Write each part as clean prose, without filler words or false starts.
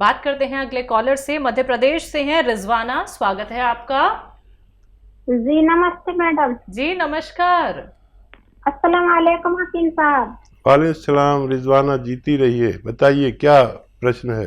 बात करते हैं अगले कॉलर से। मध्य प्रदेश से हैं रिजवाना, स्वागत है आपका। जी नमस्ते मैडम। जी नमस्कार। अस्सलाम वालेकुम हकीम साहब। वालेकुम सलाम। रिजवाना जीती रहिए, बताइए क्या प्रश्न है।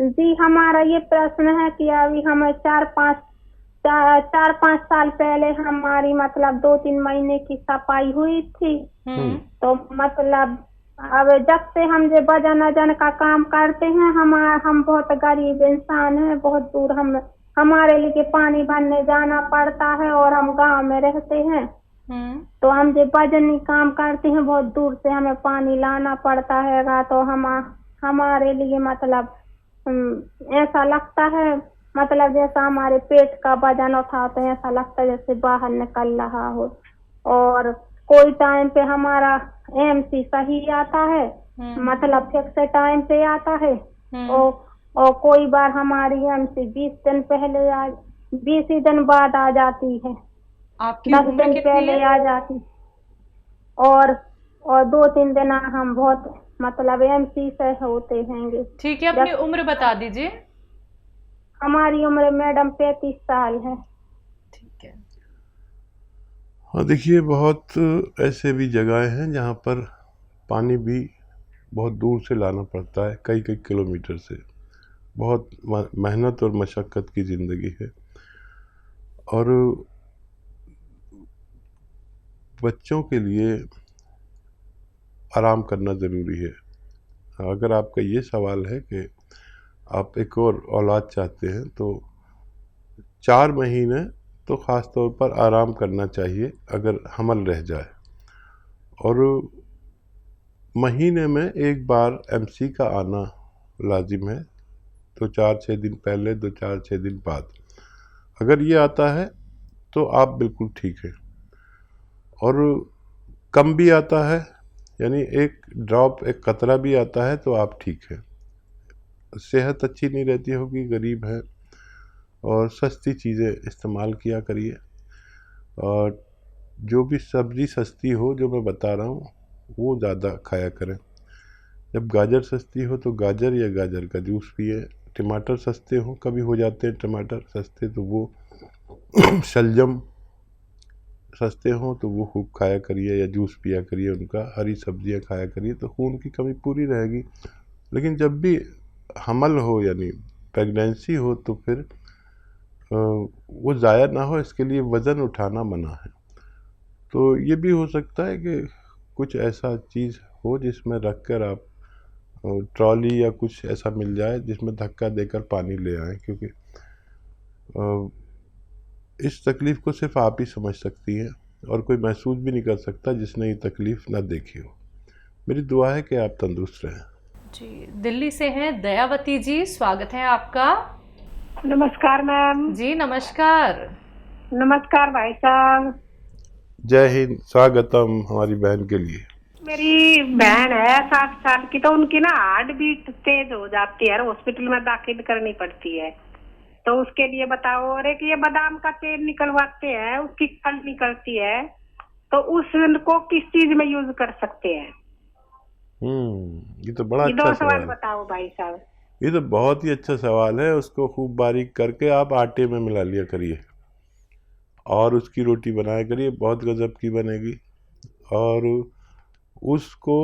जी हमारा ये प्रश्न है कि अभी हमें चार पाँच साल पहले हमारी मतलब 2-3 महीने की सफाई हुई थी। तो मतलब अब जब से हम जो वजन अजन का काम करते हैं, हम बहुत गरीब इंसान हैं, बहुत दूर हमारे लिए पानी भरने जाना पड़ता है और हम गांव में रहते हैं। तो हम जो वजनी काम करते हैं बहुत दूर से हमें पानी लाना पड़ता है। तो हमारे लिए मतलब ऐसा लगता है, मतलब जैसा हमारे पेट का वजन उठाते हैं ऐसा लगता है जैसे बाहर निकल रहा हो। और कोई टाइम पे हमारा एमसी सही आता है, मतलब फिक्स टाइम पे आता है। और कोई बार हमारी एमसी 20 दिन पहले 20 ही दिन बाद आ जाती है, आपकी 10 उम्र दिन कितनी पहले है? आ जाती। और 2-3 दिन हम बहुत मतलब एमसी से होते हैं। ठीक है, अपनी उम्र बता दीजिए। हमारी उम्र मैडम 35 साल है। ठीक है। हाँ देखिए, बहुत ऐसे भी जगहें हैं जहाँ पर पानी भी बहुत दूर से लाना पड़ता है, कई कई किलोमीटर से। बहुत मेहनत और मशक्क़त की ज़िंदगी है। और बच्चों के लिए आराम करना ज़रूरी है। अगर आपका ये सवाल है कि आप एक और औलाद चाहते हैं तो 4 महीने तो ख़ास तौर पर आराम करना चाहिए अगर हमल रह जाए। और महीने में एक बार एमसी का आना लाजिम है, तो 4-6 दिन पहले, 2-4-6 दिन बाद। अगर ये आता है तो आप बिल्कुल ठीक हैं। और कम भी आता है, यानी एक ड्रॉप, एक कतरा भी आता है तो आप ठीक हैं। सेहत अच्छी नहीं रहती होगी, गरीब हैं, और सस्ती चीज़ें इस्तेमाल किया करिए। और जो भी सब्ज़ी सस्ती हो, जो मैं बता रहा हूँ, वो ज़्यादा खाया करें। जब गाजर सस्ती हो तो गाजर या गाजर का जूस पिए। टमाटर सस्ते हों, कभी हो जाते हैं टमाटर सस्ते, तो वो शलजम सस्ते हों तो वो खूब खाया करिए या जूस पिया करिए उनका। हरी सब्जियां खाया करिए तो खून की कमी पूरी रहेगी। लेकिन जब भी हमल हो यानी प्रेगनेंसी हो तो फिर वो ज़ाया ना हो, इसके लिए वज़न उठाना मना है। तो ये भी हो सकता है कि कुछ ऐसा चीज़ हो जिसमें रख कर आप ट्रॉली या कुछ ऐसा मिल जाए जिसमें धक्का देकर पानी ले आएँ, क्योंकि इस तकलीफ़ को सिर्फ आप ही समझ सकती हैं और कोई महसूस भी नहीं कर सकता जिसने ये तकलीफ़ ना देखी हो। मेरी दुआ है कि आप तंदुरुस्त रहें। जी, दिल्ली से हैं दयावती जी, स्वागत है आपका। नमस्कार मैम। जी नमस्कार। नमस्कार भाई साहब। जय हिंद, स्वागतम हमारी बहन के लिए। मेरी बहन है 60 साल की, तो उनकी ना हार्ट बीट तेज हो जाती है, हॉस्पिटल में दाखिल करनी पड़ती है। तो उसके लिए बताओ। और एक ये बादाम का तेल निकलवाते हैं, उसकी खल निकलती है, तो उसको किस चीज में यूज कर सकते हैं? ये तो बड़ा ये अच्छा 2 सवाल सवाल है। बताओ भाई साहब। ये तो बहुत ही अच्छा सवाल है। उसको खूब बारीक करके आप आटे में मिला लिया करिए और उसकी रोटी बनाया करिए, बहुत गजब की बनेगी। और उसको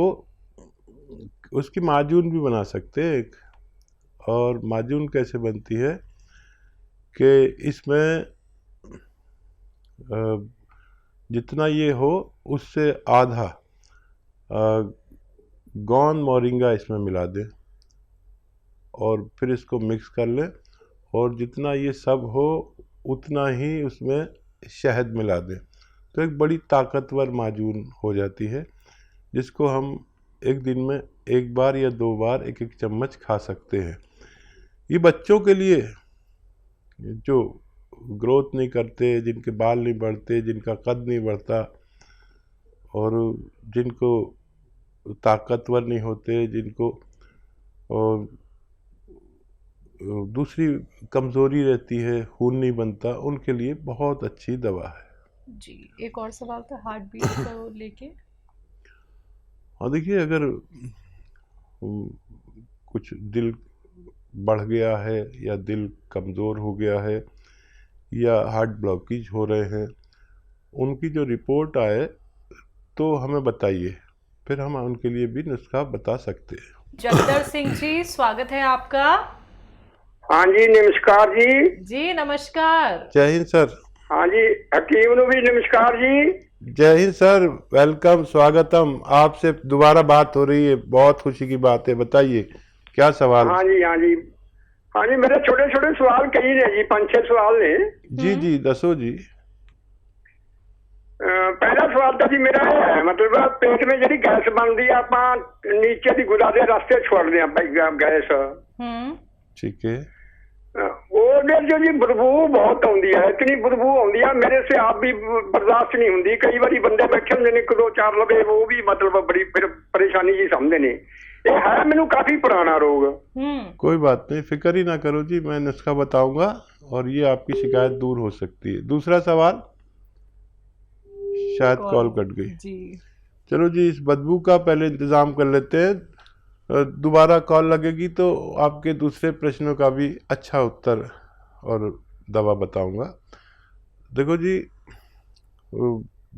उसकी माजून भी बना सकते हैं एक। और माजून कैसे बनती है कि इसमें जितना ये हो उससे आधा गौन मोरिंगा इसमें मिला दें और फिर इसको मिक्स कर लें। और जितना ये सब हो उतना ही उसमें शहद मिला दें, तो एक बड़ी ताकतवर माजून हो जाती है, जिसको हम एक दिन में 1 बार या 2 बार 1-1 चम्मच खा सकते हैं। ये बच्चों के लिए जो ग्रोथ नहीं करते, जिनके बाल नहीं बढ़ते, जिनका कद नहीं बढ़ता, और जिनको ताकतवर नहीं होते, जिनको और दूसरी कमज़ोरी रहती है, खून नहीं बनता, उनके लिए बहुत अच्छी दवा है। जी, एक और सवाल था हार्ट बीट को लेके। हाँ देखिए, अगर कुछ दिल बढ़ गया है या दिल कमज़ोर हो गया है या हार्ट ब्लॉकेज हो रहे हैं, उनकी जो रिपोर्ट आए तो हमें बताइए, फिर हम उनके लिए भी नुस्खा बता सकते हैं। जगदर सिंह जी, स्वागत है आपका। हाँ जी, नमस्कार जी। जी नमस्कार। जय हिंद सर। हाँ जी, हकीम नु भी नमस्कार जी। जय हिंद सर, वेलकम, स्वागतम। आपसे दोबारा बात हो रही है, बहुत खुशी की बात है। बताइए क्या सवाल। हाँ जी, हाँ जी, हाँ जी, मेरे छोटे छोटे सवाल कई ने जी, 5-6 सवाल ने। जी जी दसो जी। पहला सवाल तो जी मेरा है, मतलब पेट में जी गैस बनती है, आप नीचे की गुदा के रास्ते छोड़ते हैं गैस, ठीक है। ਉਹਦੇ ਜੋ ਜੀ ਬਦਬੂ ਬਹੁਤ ਆਉਂਦੀ ਹੈ, ਇਤਨੀ ਬਦਬੂ ਆਉਂਦੀ ਹੈ ਮੇਰੇ ਸੇ ਆਪ ਵੀ ਬਰਦਾਸ਼ਤ ਨਹੀਂ ਹੁੰਦੀ। ਕਈ ਵਾਰੀ ਬੰਦੇ ਬੈਠੇ ਹੁੰਦੇ ਨੇ, 1-2-4 ਲਵੇ, ਉਹ ਵੀ मतलब बड़ी परेशानी जी समझते ने। ये है मैनू काफी पुराना रोग। कोई बात नहीं, फिक्र ही ना करो जी, मैं नुस्खा बताऊंगा और ये आपकी शिकायत दूर हो सकती है। दूसरा सवाल, शायद कॉल कट गई जी। चलो जी, इस बदबू का पहले इंतजाम कर लेते हैं, दोबारा कॉल लगेगी तो आपके दूसरे प्रश्नों का भी अच्छा उत्तर और दवा बताऊंगा। देखो जी,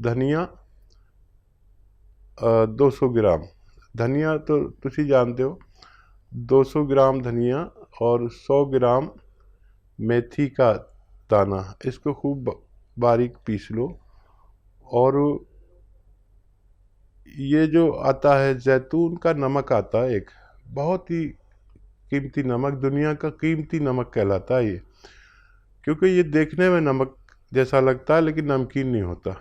धनिया 200 ग्राम धनिया तो तुसी जानते हो, 200 ग्राम धनिया और 100 ग्राम मेथी का दाना, इसको खूब बारीक पीस लो। और ये जो आता है जैतून का नमक आता है, एक बहुत ही कीमती नमक, दुनिया का कीमती नमक कहलाता है ये, क्योंकि ये देखने में नमक जैसा लगता है लेकिन नमकीन नहीं होता।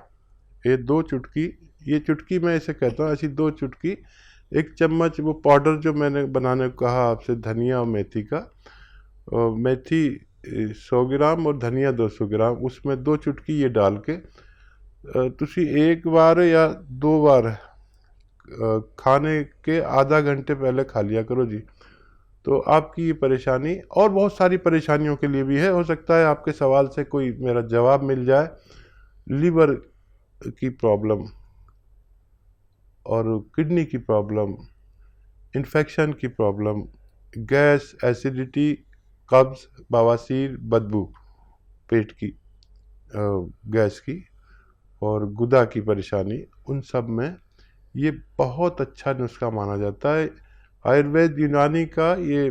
ये 2 चुटकी, ये चुटकी मैं इसे कहता हूँ, ऐसी 2 चुटकी, 1 चम्मच वो पाउडर जो मैंने बनाने को कहा आपसे, धनिया और मेथी का, मेथी 100 ग्राम और धनिया 200 ग्राम, उसमें 2 चुटकी ये डाल के तुसी 1 बार या 2 बार खाने के आधा घंटे पहले खा लिया करो जी। तो आपकी ये परेशानी और बहुत सारी परेशानियों के लिए भी है, हो सकता है आपके सवाल से कोई मेरा जवाब मिल जाए। लीवर की प्रॉब्लम और किडनी की प्रॉब्लम, इन्फेक्शन की प्रॉब्लम, गैस, एसिडिटी, कब्ज़, बवासीर, बदबू, पेट की गैस की और गुदा की परेशानी, उन सब में ये बहुत अच्छा नुस्खा माना जाता है। आयुर्वेद यूनानी का ये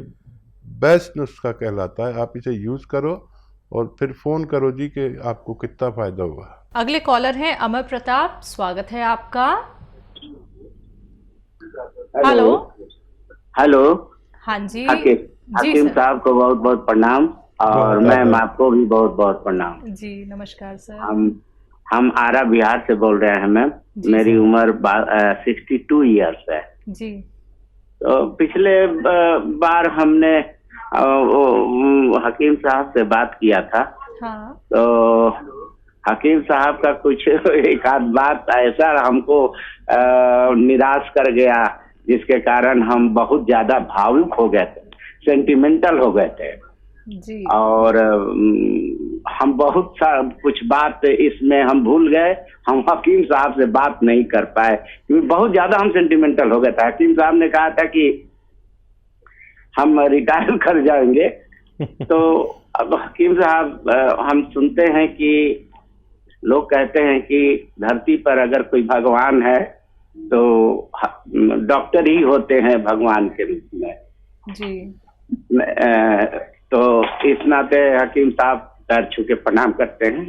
बेस्ट नुस्खा कहलाता है। आप इसे यूज़ करो और फिर फ़ोन करो जी कि आपको कितना फ़ायदा हुआ। अगले कॉलर हैं अमर प्रताप, स्वागत है आपका। Hello hello. हाँ जी। हकीम साहब को बहुत बहुत प्रणाम और मैम आपको भी बहुत बहुत प्रणाम जी। नमस्कार सर। हम आरा बिहार से बोल रहे हैं मैम। मेरी उम्र 62 ईयर्स है जी। तो पिछले बार हमने हकीम साहब से बात किया था। हाँ। तो हकीम साहब का कुछ एक आध बात ऐसा हमको निराश कर गया, जिसके कारण हम बहुत ज्यादा भावुक हो गए थे, सेंटिमेंटल हो गए थे जी। और हम बहुत कुछ बात इसमें हम भूल गए, हम हकीम साहब से बात नहीं कर पाए क्योंकि बहुत ज्यादा हम सेंटिमेंटल हो गए थे। हकीम साहब ने कहा था कि हम रिटायर कर जाएंगे तो अब हकीम साहब, हम सुनते हैं कि लोग कहते हैं कि धरती पर अगर कोई भगवान है तो डॉक्टर ही होते हैं भगवान के रूप में जी। तो इस नाते हकीम साहब पैर छू के प्रणाम करते हैं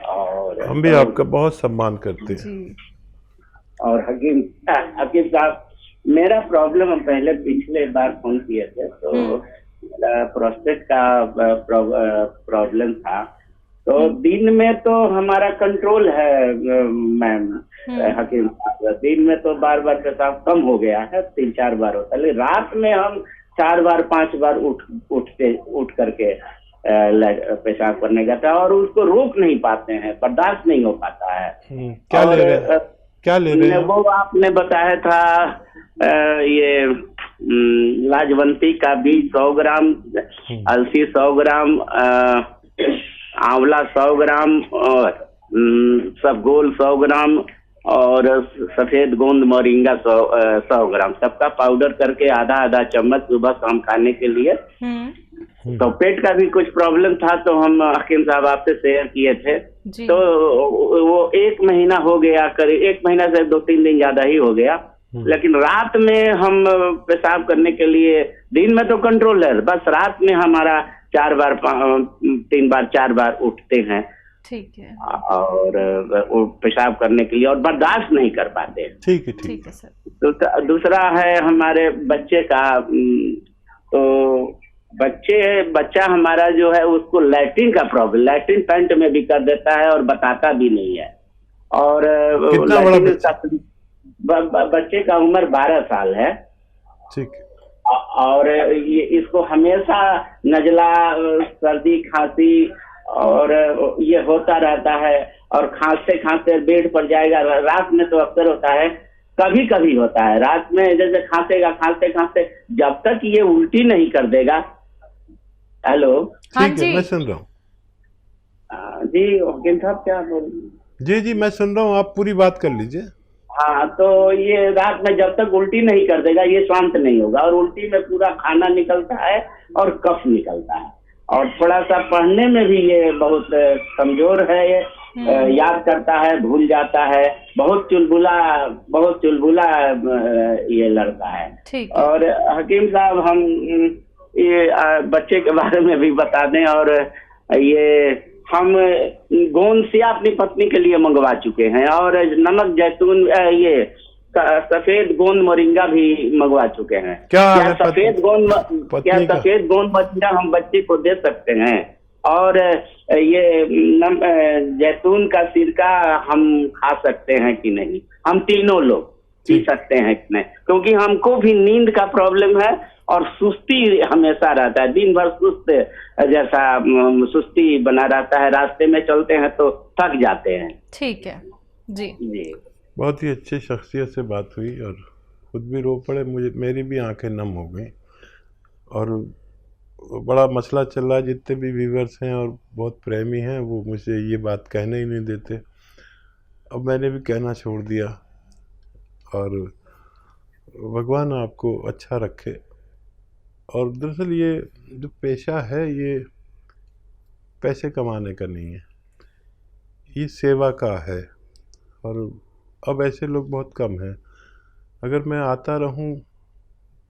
और हम भी आपका बहुत सम्मान करते हैं जी। और हकीम साहब, मेरा प्रॉब्लम, हम पहले पिछले बार फोन किए थे तो मेरा प्रोस्टेट का प्रॉब्लम था। तो दिन में तो हमारा कंट्रोल है मैम हकीम साहब, दिन में तो बार बार पेशाब कम हो गया है, 3-4 बार होता है, लेकिन रात में हम 4 बार 5 बार उठ करके पेशाब करने जाता है और उसको रोक नहीं पाते हैं, बर्दाश्त नहीं हो पाता है। क्या ले रहे हैं? वो आपने बताया था ये लाजवंती का बीज 100 ग्राम, अलसी 100 ग्राम, आंवला 100 ग्राम और सबगोल 100 ग्राम और सफेद गोंद मोरिंगा 100 ग्राम, सबका पाउडर करके आधा आधा चम्मच सुबह शाम खाने के लिए। तो पेट का भी कुछ प्रॉब्लम था तो हम हकीम साहब आपसे शेयर किए थे। तो वो 1 महीना हो गया, करीब 1 महीना से 2-3 दिन ज्यादा ही हो गया। लेकिन रात में हम पेशाब करने के लिए, दिन में तो कंट्रोल है, बस रात में हमारा 3 बार 4 बार उठते हैं। ठीक है। और वो पेशाब करने के लिए और बर्दाश्त नहीं कर पाते। ठीक है सर। तो दूसरा है हमारे बच्चे का, तो बच्चा हमारा जो है उसको लैट्रिन का प्रॉब्लम, लैट्रिन पैंट में भी कर देता है और बताता भी नहीं है। और बच्चे का उम्र 12 साल है। ठीक। और ये इसको हमेशा नजला, सर्दी, खांसी और ये होता रहता है। और खांसते खांसते बेड पर जाएगा, रात में तो अक्सर होता है, कभी कभी होता है रात में, जैसे खांसेगा, खांसते खांसते जब तक ये उल्टी नहीं कर देगा। हेलो। ठीक है, मैं सुन रहा हूँ। जी वकील साहब क्या बोल? जी मैं सुन रहा हूँ, आप पूरी बात कर लीजिए। हाँ, तो ये रात में जब तक उल्टी नहीं कर देगा ये शांत नहीं होगा, और उल्टी में पूरा खाना निकलता है और कफ निकलता है। और थोड़ा सा पढ़ने में भी ये बहुत कमजोर है, ये याद करता है, भूल जाता है, बहुत चुलबुला ये लड़का है। और हकीम साहब हम ये बच्चे के बारे में भी बता दें, और ये हम गोंद से अपनी पत्नी के लिए मंगवा चुके हैं, और नमक जैतून ये सफेद गोंद मोरिंगा भी मंगवा चुके हैं। क्या सफेद गोंद मोरिंगा हम बच्चे को दे सकते हैं? और ये जैतून का सिरका हम खा सकते हैं कि नहीं? हम तीनों लोग पी सकते हैं कि नहीं? क्योंकि हमको भी नींद का प्रॉब्लम है और सुस्ती हमेशा रहता है, दिन भर सुस्ती बना रहता है, रास्ते में चलते हैं तो थक जाते हैं। ठीक है जी। बहुत ही अच्छी शख्सियत से बात हुई और खुद भी रो पड़े, मेरी भी आंखें नम हो गई। और बड़ा मसला चल रहा है, जितने भी व्यूवर्स हैं और बहुत प्रेमी हैं वो मुझे ये बात कहने ही नहीं देते। अब मैंने भी कहना छोड़ दिया। और भगवान आपको अच्छा रखे। और दरअसल ये जो पेशा है ये पैसे कमाने का नहीं है, ये सेवा का है। और अब ऐसे लोग बहुत कम हैं। अगर मैं आता रहूं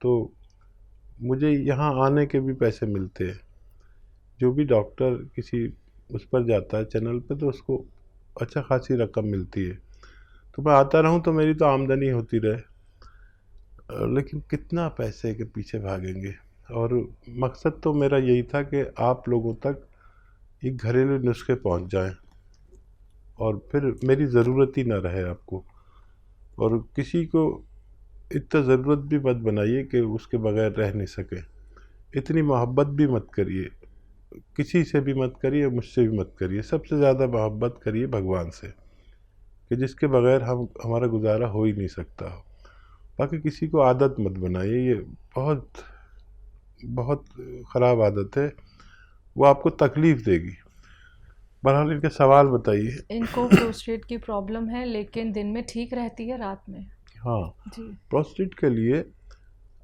तो मुझे यहाँ आने के भी पैसे मिलते हैं। जो भी डॉक्टर किसी उस पर जाता है चैनल पे तो उसको अच्छा खासी रकम मिलती है। तो मैं आता रहूं तो मेरी तो आमदनी होती रहे, लेकिन कितना पैसे के पीछे भागेंगे। और मकसद तो मेरा यही था कि आप लोगों तक ये घरेलू नुस्खे पहुंच जाएं और फिर मेरी ज़रूरत ही ना रहे आपको। और किसी को इतना ज़रूरत भी मत बनाइए कि उसके बगैर रह नहीं सके। इतनी मोहब्बत भी मत करिए, किसी से भी मत करिए, मुझसे भी मत करिए। सबसे ज़्यादा मोहब्बत करिए भगवान से, कि जिसके बगैर हमारा गुजारा हो ही नहीं सकता। बाकी किसी को आदत मत बनाइए, ये बहुत बहुत ख़राब आदत है, वो आपको तकलीफ़ देगी। बहरहाल इनके सवाल बताइए। इनको प्रोस्टेट की प्रॉब्लम है लेकिन दिन में ठीक रहती है, रात में? हाँ जी। प्रोस्टेट के लिए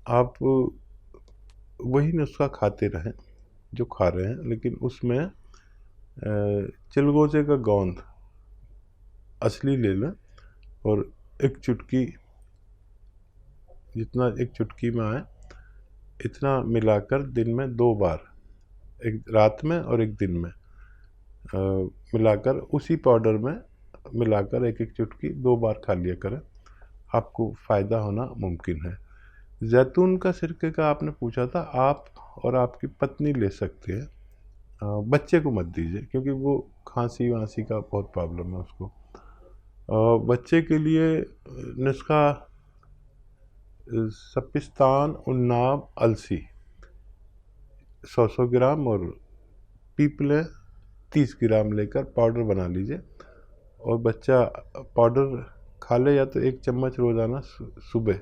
आप वही नुस्खा खाते रहें जो खा रहे हैं, लेकिन उसमें चिलगोजे का गोंद असली ले लें और एक चुटकी, जितना एक चुटकी में आए इतना मिलाकर दिन में 2 बार, एक रात में और एक दिन में मिलाकर, उसी पाउडर में मिलाकर एक चुटकी 2 बार खा लिया करें, आपको फ़ायदा होना मुमकिन है। जैतून का सिरके का आपने पूछा था, आप और आपकी पत्नी ले सकते हैं, बच्चे को मत दीजिए क्योंकि वो खांसी वांसी का बहुत प्रॉब्लम है उसको। बच्चे के लिए नुस्खा सपिस्तान, उन्नाब, अलसी 100 ग्राम और पीपले 30 ग्राम लेकर पाउडर बना लीजिए। और बच्चा पाउडर खा ले, या तो 1 चम्मच रोज़ाना सुबह,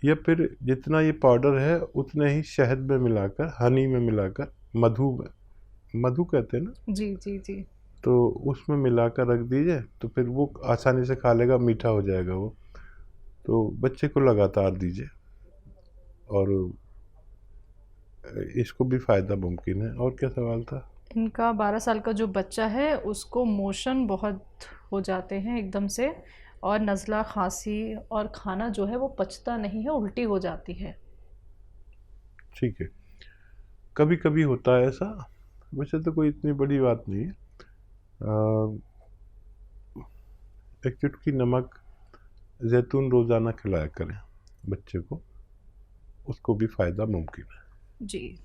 या फिर जितना ये पाउडर है उतने ही शहद में मिलाकर, हनी में मिलाकर, मधु कहते हैं ना? जी जी जी। तो उसमें मिलाकर रख दीजिए, तो फिर वो आसानी से खा लेगा, मीठा हो जाएगा वो। तो बच्चे को लगातार दीजिए और इसको भी फ़ायदा मुमकिन है। और क्या सवाल था? इनका 12 साल का जो बच्चा है उसको मोशन बहुत हो जाते हैं एकदम से, और नज़ला, खांसी, और खाना जो है वो पचता नहीं है, उल्टी हो जाती है। ठीक है, कभी कभी होता है ऐसा, वैसे तो कोई इतनी बड़ी बात नहीं है। एक चुटकी नमक जैतून रोज़ाना खिलाया करें बच्चे को, उसको भी फ़ायदा मुमकिन है। जी।